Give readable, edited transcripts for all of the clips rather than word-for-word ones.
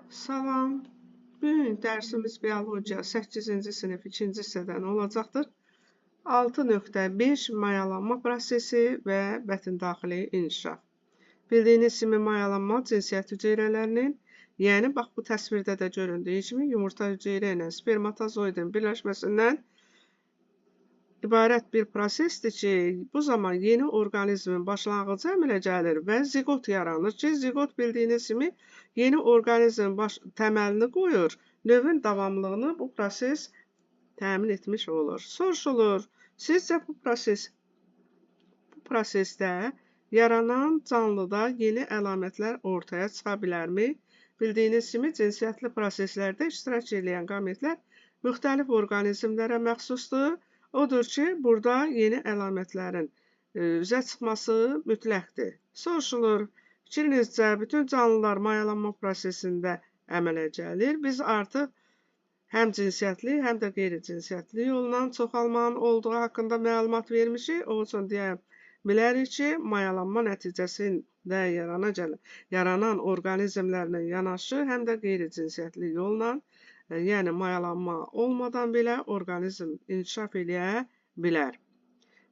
Salam. Bugün dərsimiz biologiya 8-ci sinif 2-ci hissədən olacaqdır. 6.5 mayalanma prosesi və bətndaxili inkişaf. Bildiyiniz kimi mayalanma cinsiyyət hüceyrələrinin, yəni bax bu təsvirdə də göründüyü kimi yumurta hüceyrə ilə spermatozoidin birləşməsindən ibarət bir prosesdir ki, bu zaman yeni orqanizmin başlanğıcı əmələ gəlir və zigot yaranır ki, zigot bildiyiniz kimi yeni orqanizmin təməlini qoyur, növün davamlılığını bu proses təmin etmiş olur. Soruşulur, sizcə bu prosesdə yaranan canlıda yeni əlamətlər ortaya çıxa bilərmi? Bildiyiniz kimi cinsiyyətli proseslərdə iştirak edən qametlər müxtəlif orqanizmlərə məxsusdur. Odur ki, burada yeni əlamətlərin üzə çıxması mütləqdir. Soruşulur, fikrinizcə bütün canlılar mayalanma prosesində əmələ gəlir. Biz artıq həm cinsiyyətli, həm də qeyri-cinsiyyətli yolla çoxalmanın olduğu haqqında məlumat vermişik. O üçün deyə bilərik ki, mayalanma nəticəsində yaranan orqanizmlərlə yanaşı, həm də qeyri-cinsiyyətli yolla, yəni mayalanma olmadan belə orqanizm inkişaf eləyə bilər.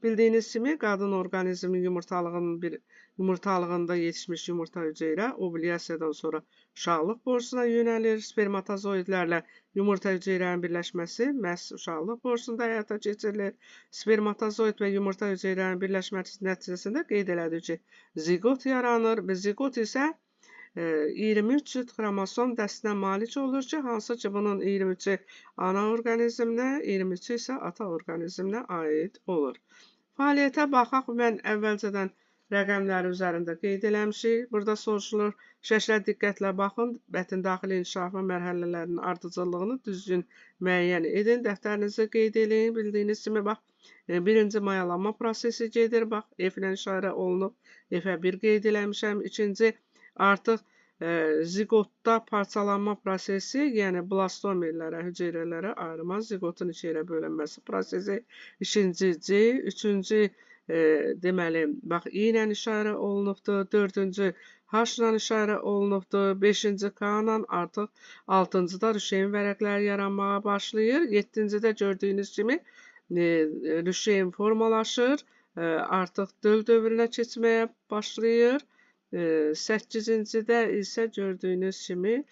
Bildiyiniz kimi, qadın orqanizmin yumurtalığında yetişmiş yumurta hüceyrə ovulyasiyadan sonra uşaqlıq borusuna yönəlir. Spermatozoidlərlə yumurta hüceyrənin birləşməsi məhz uşaqlıq borusunda həyata keçirilir. Spermatozoid və yumurta hüceyrənin birləşməsi nəticəsində qeyd elədik ki, zigot yaranır və zigot isə 23 cüt xromosom dəstinə malik olur ki, hansı ki bunun 23-ü ana orqanizminə, 23-ü isə ata orqanizminə aid olur. Fəaliyyətə baxaq, mən əvvəlcədən rəqəmləri üzərində qeyd eləmişik. Burada soruşulur, şəklə diqqətlə baxın, bətndaxili inkişafın mərhələlərinin ardıcıllığını düzgün müəyyən edin, dəftərinizi qeyd edin. Bildiyiniz kimi, bax, birinci mayalanma prosesi gedir, bax, F-lə işarə olunub, F-ə 1 qeyd eləmişəm, ikinci artıq zigotda parçalanma prosesi, yəni blastomerlərə, hüceyrələrə ayrılma, zigotun içəriyə bölünməsi prosesi, ikinci C, üçüncü deməli, bax, I ilə işarə olunubdur, dördüncü H-la işarə olunubdur, beşinci K-la, artıq altıncıda rüşeyin vərəqləri yaranmağa başlayır, yeddincidə gördüyünüz kimi rüşeyin formalaşır, artıq döl dövrünə keçməyə başlayır. 8-cidə isə gördüyünüz kimi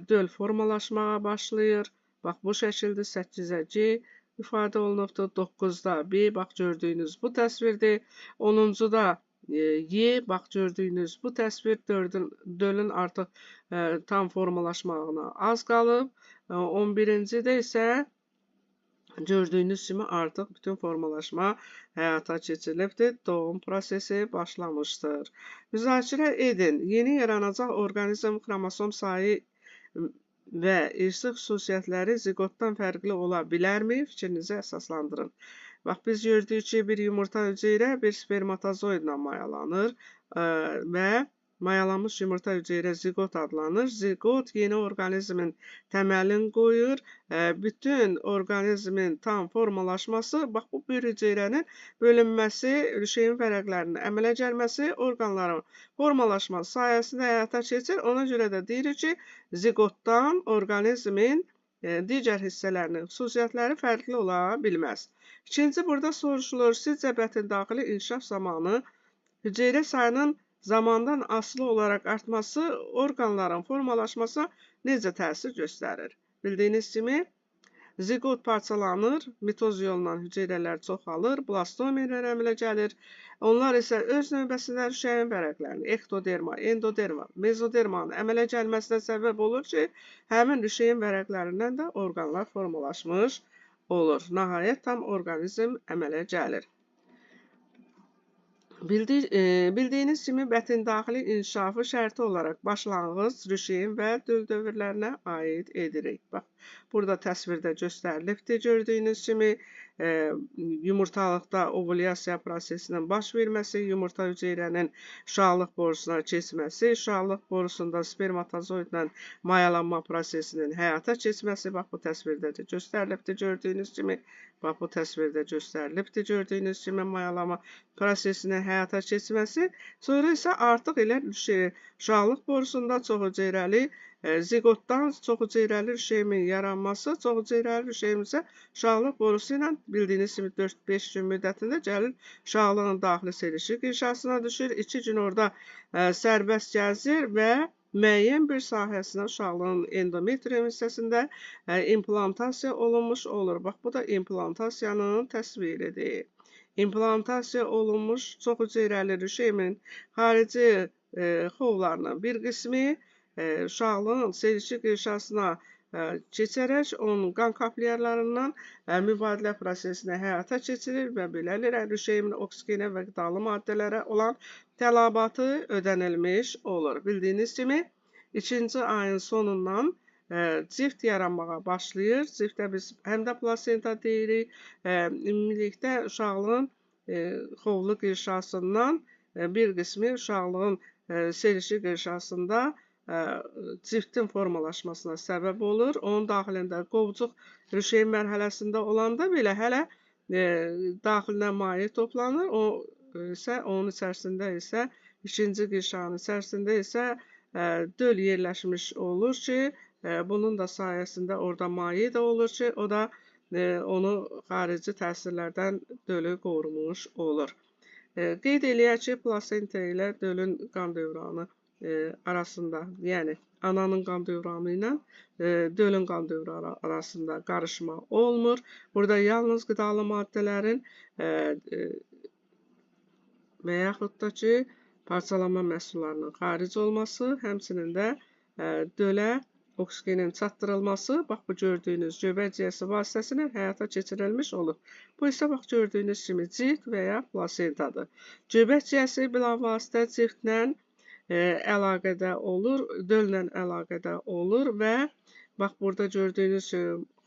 döl formalaşmağa başlayır. Bax, bu şəkildə 8-ə C ifadə olunubdur. 9-da B, bax, gördüyünüz bu təsvirdir. 10-cuda Y, bax, gördüyünüz bu təsvir dölün artıq tam formalaşmağına az qalıb. 11-cidə isə gördüyünüz kimi artıq bütün formalaşma həyata keçirilibdir, doğum prosesi başlamışdır. Müzakirə edin. Yeni yaranacaq orqanizm xromosom sayı və irsi xüsusiyyətləri zigotdan fərqli ola bilərmi? Fikrinizi əsaslandırın. Bax, biz gördük ki, bir yumurta hüceyrə bir spermatozoidlə mayalanır və mayalanmış yumurta hüceyrə zigot adlanır. Zigot yeni orqanizmin təməlini qoyur. Bütün orqanizmin tam formalaşması, bax, bu bir hüceyrənin bölünməsi, rüşeyin fərəqlərinin əmələ gəlməsi, orqanların formalaşması sayəsində həyata keçir. Ona görə də deyirik ki, zigotdan orqanizmin digər hissələrinin xüsusiyyətləri fərqli ola bilməz. İkinci, burada soruşulur, sizcə bətndaxili inkişaf zamanı hüceyrə sayının zamandan asılı olaraq artması orqanların formalaşmasına necə təsir göstərir? Bildiyiniz kimi, zigot parçalanır, mitoz yolla hüceyrələr çoxalır, blastomerlər əmələ gəlir. Onlar isə öz növbəsində rüşəyin vərəqlərini, ektoderma, endoderma, mezodermanın əmələ gəlməsinə səbəb olur ki, həmin rüşeyin vərəqlərindən də orqanlar formalaşmış olur. Nəhayət, tam orqanizm əmələ gəlir. Bildiyiniz kimi, bətndaxili inkişafı şərti olaraq başlanğıc, rüşeyin və döl dövrlərinə aid edirik. Bax, burada təsvirdə göstərilibdir. Gördüyünüz kimi, yumurtalıqda ovulyasiya prosesinin baş verməsi, yumurta hüceyrənin uşaqlıq borusuna keçməsi, uşaqlıq borusunda spermatozoidlə mayalanma prosesinin həyata keçməsi, bax, bu təsvirdə də göstərilibdir. Gördüyünüz kimi, Bax, bu təsvirdə göstərilibdir. Gördüyünüz kimi mayalama prosesinin həyata keçməsi. Sonra isə artıq elə uşaqlıq borusunda çoxhüceyrəli ziqotdan çoxhüceyrəli rüşeyin yaranması, çoxhüceyrəli rüşeyin isə uşaqlıq borusu ilə bildiyiniz kimi 4-5 gün müddətində gəlir uşaqlığın daxili selişik inşasına düşür. 2 gün orada sərbəst gəzir və müəyyən bir sahəsinə uşaqlığın endometrium hissəsində implantasiya olunmuş olur. Bax, bu da implantasiyanın təsviridir. İmplantasiya olunmuş çoxhüceyrəli rüşeyin xarici xovlarının bir qismi uşaqlığın selişik inşasına keçərək onun qan kapillyarlarından mübadilə prosesini həyata keçirir və beləliklə rüşeyin oksigenə və qidalı maddələrə olan tələbatı ödənilmiş olur. Bildiyiniz kimi, 2-ci ayın sonundan cift yaranmağa başlayır. Ciftə biz həm də plasenta deyirik. Ümumilikdə uşaqlığın xovlu qırşasından bir qismi uşaqlığın selişik qırşasında ciftin formalaşmasına səbəb olur. Onun daxilində qovcuq rüşeyin mərhələsində olanda belə hələ daxilinə maye toplanır. Onun içərisində isə ikinci qırşanın içərisində isə döl yerləşmiş olur ki, bunun da sayəsində orada maye də olur ki, o da onu xarici təsirlərdən dölü qorumuş olur. Qeyd eləyək ki, plasenta ilə dölün qan dövranı arasında, yəni ananın qan dövranı ilə dölün qan dövranı arasında qarışma olmur. Burada yalnız qidalı maddələrin və yaxud da ki, parçalanma məhsullarının xaric olması, həmçinin də dölə oksigenin çatdırılması, bax, bu gördüyünüz göbək ciyəsi vasitəsilə həyata keçirilmiş olur. Bu isə, bax, gördüyünüz kimi cift və ya plasentadır. Göbək ciyəsi bilavasitə ciftlə əlaqədə olur, döllə əlaqədə olur və bax, burada gördüyünüz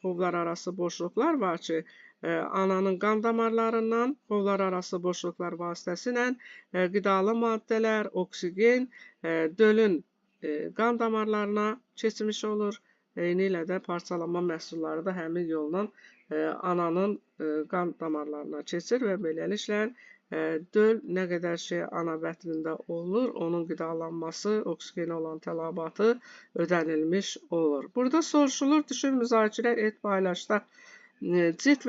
xovlar arası boşluqlar var ki, ananın qan damarlarından xovlar arası boşluqlar vasitəsilə qidalı maddələr, oksigen dölün qan damarlarına keçmiş olur. Eyni ilə də parçalanma məhsulları da həmin yolla ananın qan damarlarına keçir və beləliklə döl nə qədər şey ana bətnində olur, onun qidalanması, oksigenə olan tələbatı ödənilmiş olur. Burada soruşulur, düşün, müzakirə et, paylaşda cift,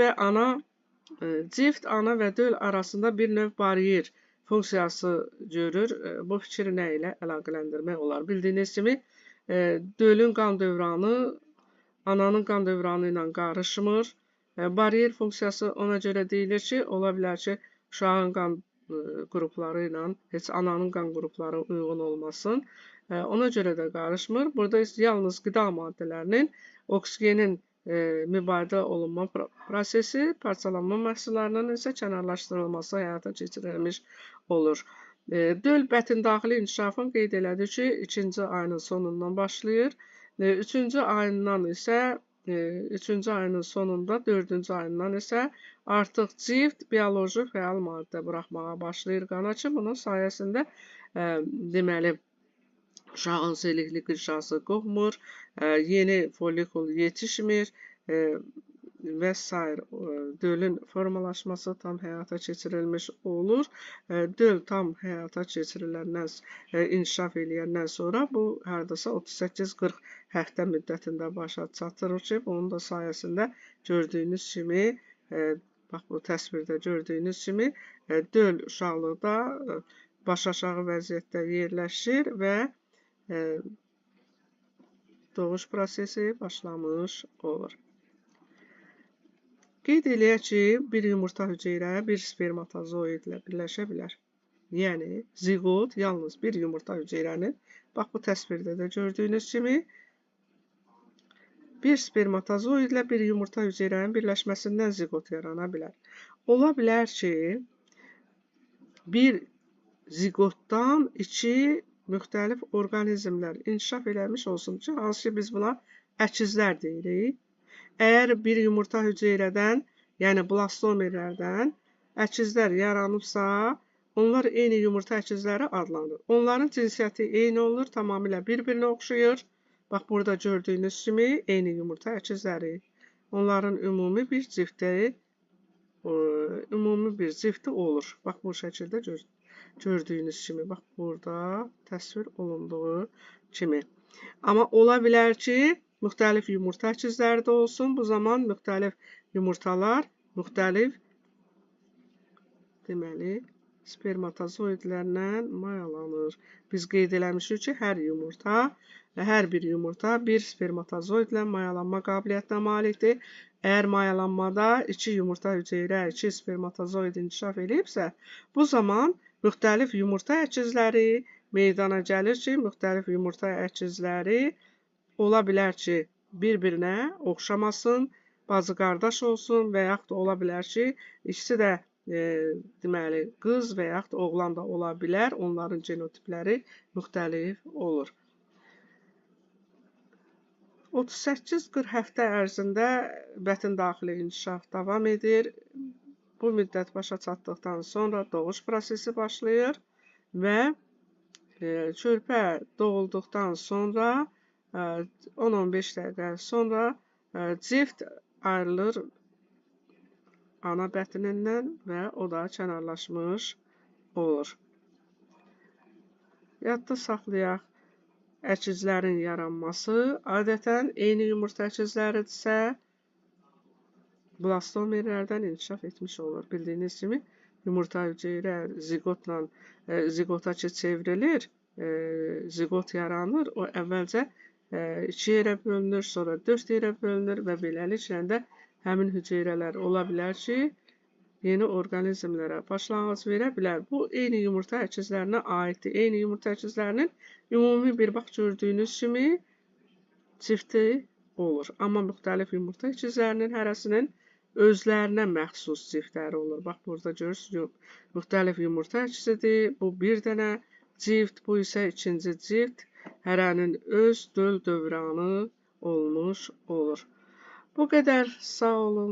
ana və döl arasında bir növ baryer funksiyası görür. Bu fikri nə ilə əlaqələndirmək olar? Bildiyiniz kimi, dölün qan dövranı ananın qan dövranı ilə qarışmır. Baryer funksiyası ona görə deyilir ki, ola bilər ki, uşağın qan qrupları ilə heç ananın qan qrupları uyğun olmasın. Ona görə də qarışmır. Burada yalnız qida maddələrinin oksigenin mübadilə olunma prosesi, parçalanma məhsullarının isə kənarlaşdırılması həyata keçirilmiş olur. Döl bətin daxili inkişafın qeyd elədi ki, 2-ci ayının sonundan başlayır. 3-cü ayından isə 3-cü ayının sonunda, 4-cü ayından isə artıq cift bioloji fəal maddə buraxmağa başlayır qana ki, bunun sayəsində deməli uşağın selikli qırşası qopmur, yeni folikul yetişmir və s. Dölün formalaşması tam həyata keçirilmiş olur. Döl tam həyata keçiriləndən, inkişaf eləyəndən sonra bu hardasa 38-40 həftə müddətində başa çatdırır ki, bunun da sayəsində gördüyünüz kimi, bax, bu təsvirdə gördüyünüz kimi döl uşaqlıqda başaşağı vəziyyətdə yerləşir və doğuş prosesi başlamış olur. Qeyd eləyək ki, bir yumurta hüceyrə bir spermatozoid ilə birləşə bilər. Yəni, ziqot yalnız bir yumurta hüceyrənin, bax, bu təsvirdə də gördüyünüz kimi, bir spermatozoid ilə bir yumurta hüceyrənin birləşməsindən ziqot yarana bilər. Ola bilər ki, bir ziqotdan 2 müxtəlif orqanizmlər inkişaf eləmiş olsun ki, hansı ki, biz buna əkizlər deyirik. Əgər bir yumurta hüceyrədən, yəni blastomerlərdən əkizlər yaranıbsa, onlar eyni yumurta əkizləri adlanır. Onların cinsiyyəti eyni olur, tamamilə bir-birinə oxşayır. Bax, burada gördüyünüz kimi eyni yumurta əkizləri. Onların ümumi bir cifti ümumi bir cifti olur. Bax, bu şəkildə gördüyünüz kimi. Bax, burada təsvir olunduğu kimi. Amma ola bilər ki, müxtəlif yumurta əkizləri də olsun. Bu zaman müxtəlif yumurtalar müxtəlif deməli spermatozoidlərlə mayalanır. Biz qeyd eləmişik ki, hər bir yumurta bir spermatozoidlə mayalanma qabiliyyətinə malikdir. Əgər mayalanmada 2 yumurta hüceyrə, 2 spermatozoid inkişaf edibsə, bu zaman müxtəlif yumurta əkizləri meydana gəlir ki, müxtəlif yumurta əkizləri ola bilər ki, bir-birinə oxşamasın, bacı qardaş olsun və yaxud da ola bilər ki, ikisi də deməli qız və yaxud oğlan da ola bilər. Onların genotipləri müxtəlif olur. 38-40 həftə ərzində bətin daxili inkişaf davam edir. Bu müddət başa çatdıqdan sonra doğuş prosesi başlayır və körpə doğulduqdan sonra 10-15 dəqiqə sonra cift ayrılır ana bətnindən və o da kənarlaşmış olur. Yadda saxlayaq, əkizlərin yaranması adətən eyni yumurta əkizləridirsə, blastomerlərdən inkişaf etmiş olur. Bildiyiniz kimi, yumurta hüceyrə zigota ki çevrilir, zigot yaranır. O əvvəlcə 2 yerə bölünür, sonra 4 yerə bölünür və beləliklə də həmin hüceyrələr ola bilər ki, yeni orqanizmlərə başlanğıc verə bilər. Bu, eyni yumurta əkizlərinə aiddir. Eyni yumurta əkizlərinin ümumi bir bax gördüyünüz kimi çifti olur. Amma müxtəlif yumurta əkizlərinin hərəsinin özlərinə məxsus ciftləri olur. Bax, burada görürsünüz, müxtəlif yumurta əkizidir. Bu bir dənə cift, bu isə ikinci cift. Hərənin öz döl dövranı olmuş olur. Bu qədər, sağ olun.